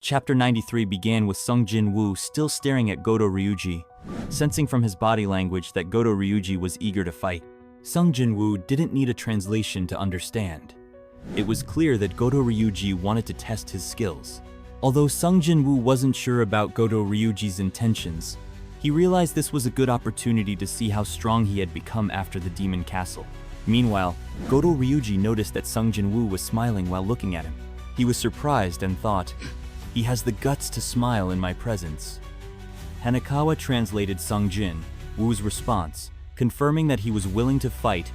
Chapter 93 began with Jin-Woo still staring at Goto Ryuji, sensing from his body language that Goto Ryuji was eager to fight. Jin-Woo didn't need a translation to understand. It was clear that Goto Ryuji wanted to test his skills. Although Jin-Woo wasn't sure about Goto Ryuji's intentions, he realized this was a good opportunity to see how strong he had become after the Demon Castle. Meanwhile, Goto Ryuji noticed that Jin-Woo was smiling while looking at him. He was surprised and thought, "He has the guts to smile in my presence." Hanekawa translated Jin-Woo's response, confirming that he was willing to fight,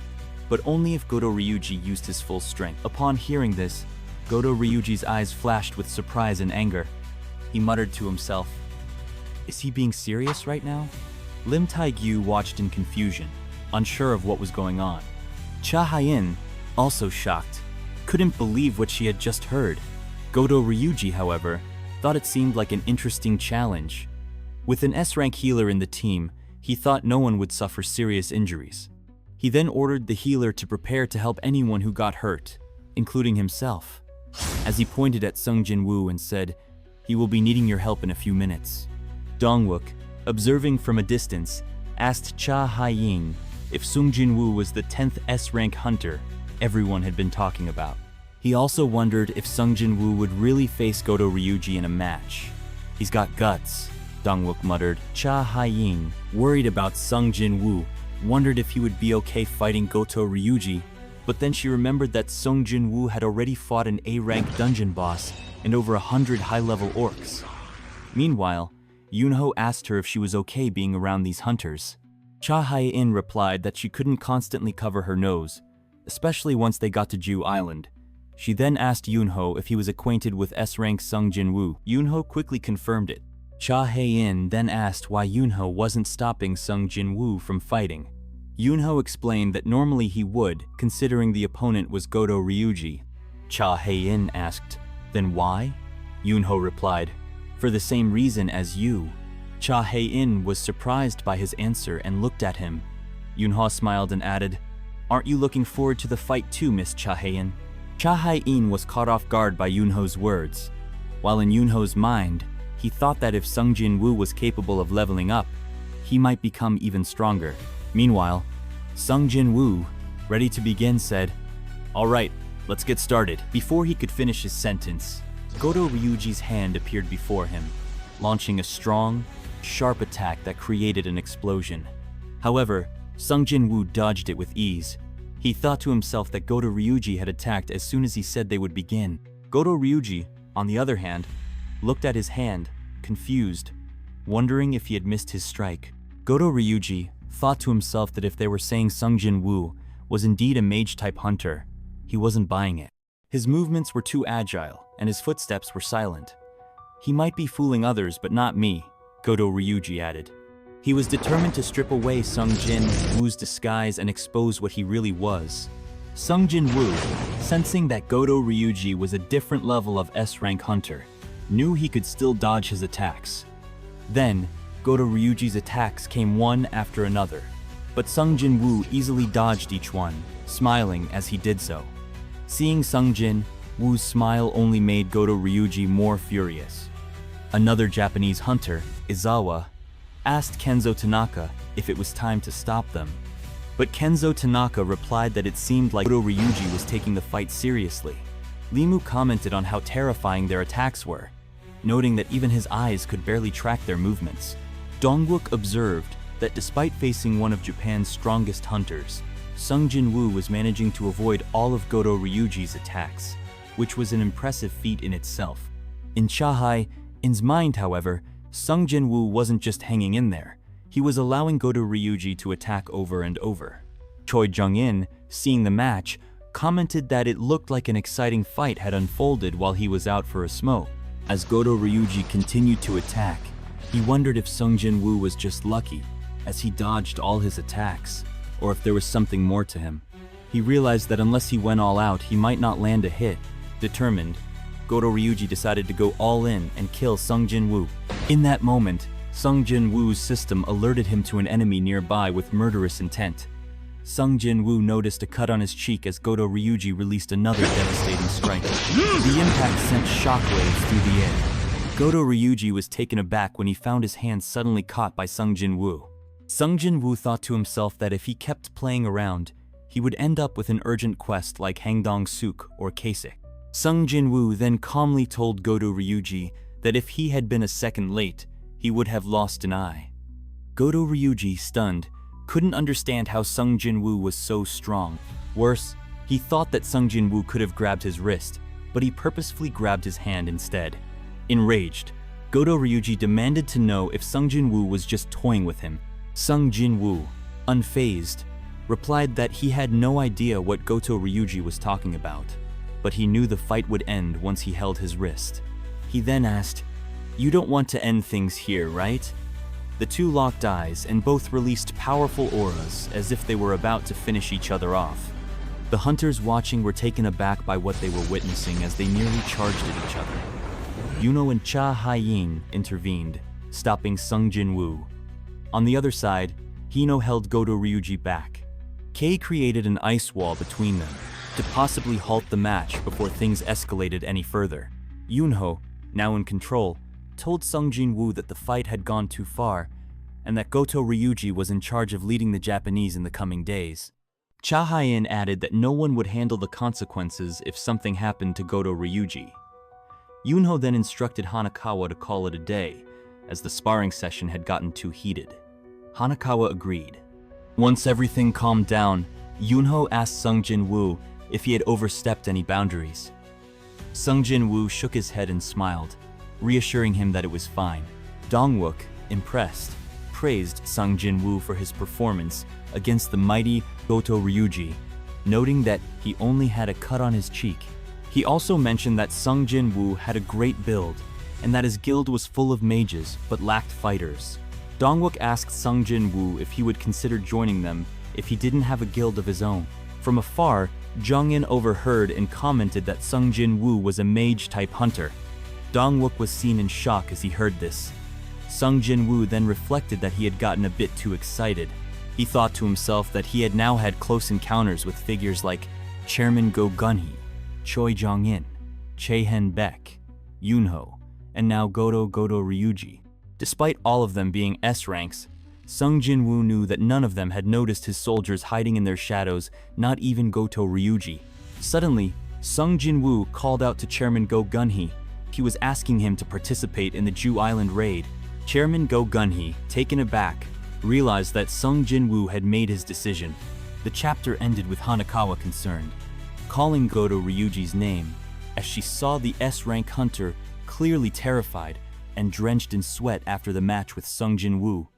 but only if Goto Ryuji used his full strength. Upon hearing this, Goto Ryuji's eyes flashed with surprise and anger. He muttered to himself, "Is he being serious right now?" Lim Taegyu watched in confusion, unsure of what was going on. Cha Hyein, also shocked, couldn't believe what she had just heard. Goto Ryuji, however, thought it seemed like an interesting challenge. With an S-rank healer in the team, he thought no one would suffer serious injuries. He then ordered the healer to prepare to help anyone who got hurt, including himself, as he pointed at Jin-Woo and said, "He will be needing your help in a few minutes." Dongwook, observing from a distance, asked Cha Hyein if Jin-Woo was the 10th S-rank hunter everyone had been talking about. He also wondered if Jin-Woo would really face Goto Ryuji in a match. "He's got guts," Dongwook muttered. Cha Hyein, worried about Jin-Woo, wondered if he would be okay fighting Goto Ryuji, but then she remembered that Jin-Woo had already fought an A-rank dungeon boss and over 100 high-level orcs. Meanwhile, Yunho asked her if she was okay being around these hunters. Cha Hyein replied that she couldn't constantly cover her nose, especially once they got to Jew Island. She then asked Yunho if he was acquainted with S-rank Jin-Woo. Yunho quickly confirmed it. Cha Hyein then asked why Yunho wasn't stopping Jin-Woo from fighting. Yunho explained that normally he would, considering the opponent was Goto Ryuji. Cha Hyein asked, "Then why?" Yunho replied, "For the same reason as you." Cha Hyein was surprised by his answer and looked at him. Yunho smiled and added, "Aren't you looking forward to the fight too, Miss Cha Hyein?" Cha Hyein was caught off guard by Yunho's words. While in Yunho's mind, he thought that if Jin-Woo was capable of leveling up, he might become even stronger. Meanwhile, Jin-Woo, ready to begin, said, "All right, let's get started." Before he could finish his sentence, Goto Ryuji's hand appeared before him, launching a strong, sharp attack that created an explosion. However, Jin-Woo dodged it with ease. He thought to himself that Goto Ryuji had attacked as soon as he said they would begin. Goto Ryuji, on the other hand, looked at his hand, confused, wondering if he had missed his strike. Goto Ryuji thought to himself that if they were saying Jin-Woo was indeed a mage-type hunter, he wasn't buying it. His movements were too agile, and his footsteps were silent. "He might be fooling others, but not me," Goto Ryuji added. He was determined to strip away Jin-Woo's disguise and expose what he really was. Jin-Woo, sensing that Goto Ryuji was a different level of S-rank hunter, knew he could still dodge his attacks. Then, Goto Ryuji's attacks came one after another, but Jin-Woo easily dodged each one, smiling as he did so. Seeing Jin-Woo's smile only made Goto Ryuji more furious. Another Japanese hunter, Izawa, asked Kenzo Tanaka if it was time to stop them. But Kenzo Tanaka replied that it seemed like Goto Ryuji was taking the fight seriously. Limu commented on how terrifying their attacks were, noting that even his eyes could barely track their movements. Dongwook observed that despite facing one of Japan's strongest hunters, Jin-Woo was managing to avoid all of Goto Ryuji's attacks, which was an impressive feat in itself. In Cha Hyein mind, however, Jin-Woo wasn't just hanging in there. He was allowing Goto Ryuji to attack over and over. Choi Jung-in, seeing the match, commented that it looked like an exciting fight had unfolded while he was out for a smoke. As Goto Ryuji continued to attack, he wondered if Jin-Woo was just lucky, as he dodged all his attacks, or if there was something more to him. He realized that unless he went all out, he might not land a hit. Determined, Goto Ryuji decided to go all in and kill Jin-Woo. In that moment, Jin-Woo's system alerted him to an enemy nearby with murderous intent. Jin-Woo noticed a cut on his cheek as Goto Ryuji released another devastating strike. The impact sent shockwaves through the air. Goto Ryuji was taken aback when he found his hand suddenly caught by Sung Jin-Woo. Sung Jin-Woo thought to himself that if he kept playing around, he would end up with an urgent quest like Hangdong-suk or Kasek. Sung Jin-Woo then calmly told Goto Ryuji that if he had been a second late, he would have lost an eye. Goto Ryuji, stunned, couldn't understand how Sung Jin-Woo was so strong. Worse, he thought that Sung Jin-Woo could have grabbed his wrist, but he purposefully grabbed his hand instead. Enraged, Goto Ryuji demanded to know if Sung Jin-Woo was just toying with him. Sung Jin-Woo, unfazed, replied that he had no idea what Goto Ryuji was talking about, but he knew the fight would end once he held his wrist. He then asked, "You don't want to end things here, right?" The two locked eyes and both released powerful auras as if they were about to finish each other off. The hunters watching were taken aback by what they were witnessing as they nearly charged at each other. Yuno and Cha Haiyin intervened, stopping Sung Jin-Woo. On the other side, Hino held Goto Ryuji back. Kei created an ice wall between them to possibly halt the match before things escalated any further. Yunho, now in control, told Sung Jin-Woo that the fight had gone too far and that Goto Ryuji was in charge of leading the Japanese in the coming days. Cha Haiyin added that no one would handle the consequences if something happened to Goto Ryuji. Yunho then instructed Hanakawa to call it a day, as the sparring session had gotten too heated. Hanakawa agreed. Once everything calmed down, Yunho asked Sung Jin-Woo if he had overstepped any boundaries. Sung Jin-Woo shook his head and smiled, reassuring him that it was fine. Dongwook, impressed, praised Sung Jin-Woo for his performance against the mighty Goto Ryuji, noting that he only had a cut on his cheek. He also mentioned that Sung Jin-Woo had a great build, and that his guild was full of mages but lacked fighters. Dongwook asked Sung Jin-Woo if he would consider joining them if he didn't have a guild of his own. From afar, Jong-in overheard and commented that Sung Jin-Woo was a mage-type hunter. Dongwook was seen in shock as he heard this. Sung Jin-Woo then reflected that he had gotten a bit too excited. He thought to himself that he had now had close encounters with figures like Chairman Go Gunhee, Choi Jong-in, Chae-hen Baek, Yunho, and now Goto Ryuji. Despite all of them being S ranks, Sung Jin-Woo knew that none of them had noticed his soldiers hiding in their shadows, not even Goto Ryuji. Suddenly, Sung Jin-Woo called out to Chairman Go Gunhee. He was asking him to participate in the Jew Island raid. Chairman Go Gunhee, taken aback, realized that Sung Jin-Woo had made his decision. The chapter ended with Hanakawa concerned, calling Goto Ryuji's name, as she saw the S-rank hunter clearly terrified and drenched in sweat after the match with Sung Jin-Woo.